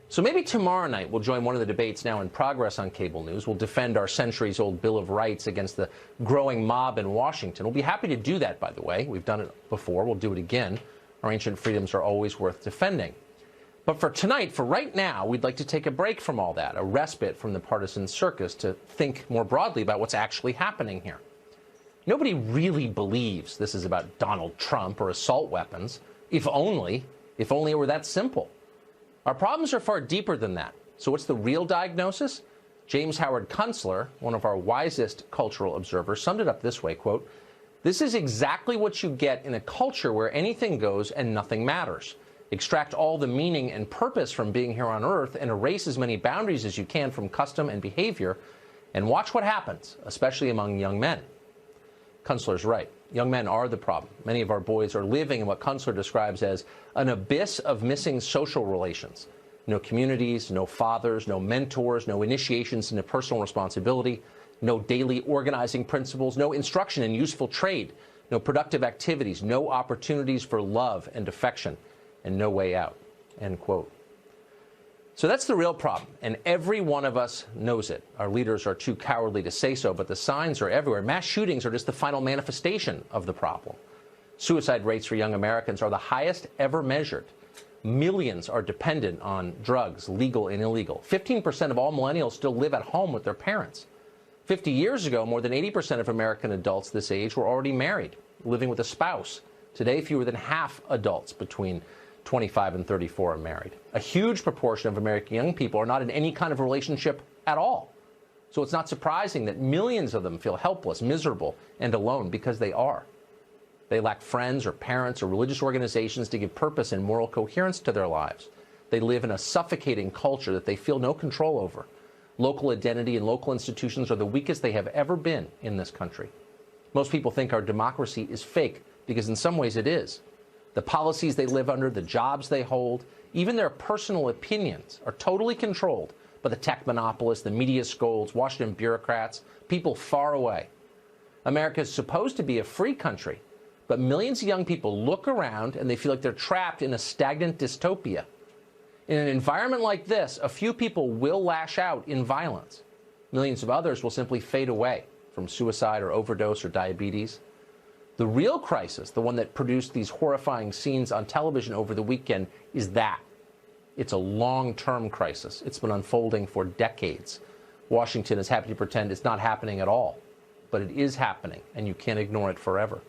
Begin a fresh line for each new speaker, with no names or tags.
So maybe tomorrow night we'll join one of the debates now in progress on cable news. We'll defend our centuries-old Bill of Rights against the growing mob in Washington. We'll be happy to do that, by the way. We've done it before. We'll do it again. Our ancient freedoms are always worth defending. But for tonight, for right now, we'd like to take a break from all that, a respite from the partisan circus, to think more broadly about what's actually happening here. Nobody really believes this is about Donald Trump or assault weapons. If only it were that simple. Our problems are far deeper than that. So what's the real diagnosis? James Howard Kunstler, one of our wisest cultural observers, summed it up this way, quote, "This is exactly what you get in a culture where anything goes and nothing matters. Extract all the meaning and purpose from being here on Earth and erase as many boundaries as you can from custom and behavior, and watch what happens, especially among young men." Kunstler's right. Young men are the problem. Many of our boys are living in what Kunstler describes as an abyss of missing social relations. No communities, no fathers, no mentors, no initiations into personal responsibility, no daily organizing principles, no instruction in useful trade, no productive activities, no opportunities for love and affection, and no way out, end quote. So that's the real problem, and every one of us knows it. Our leaders are too cowardly to say so, but the signs are everywhere. Mass shootings are just the final manifestation of the problem. Suicide rates for young Americans are the highest ever measured. Millions are dependent on drugs, legal and illegal. 15% of all millennials still live at home with their parents. 50 years ago, more than 80% of American adults this age were already married, living with a spouse. Today, fewer than half adults between 25 and 34 are married. A huge proportion of American young people are not in any kind of relationship at all. So it's not surprising that millions of them feel helpless, miserable, and alone, because they are. They lack friends or parents or religious organizations to give purpose and moral coherence to their lives. They live in a suffocating culture that they feel no control over. Local identity and local institutions are the weakest they have ever been in this country. Most people think our democracy is fake, because in some ways it is. The policies they live under, the jobs they hold, even their personal opinions are totally controlled by the tech monopolists, the media scolds, Washington bureaucrats, people far away. America is supposed to be a free country, but millions of young people look around and they feel like they're trapped in a stagnant dystopia. In an environment like this, a few people will lash out in violence. Millions of others will simply fade away from suicide or overdose or diabetes. The real crisis, the one that produced these horrifying scenes on television over the weekend, is that. It's a long-term crisis. It's been unfolding for decades. Washington is happy to pretend it's not happening at all. But it is happening, and you can't ignore it forever.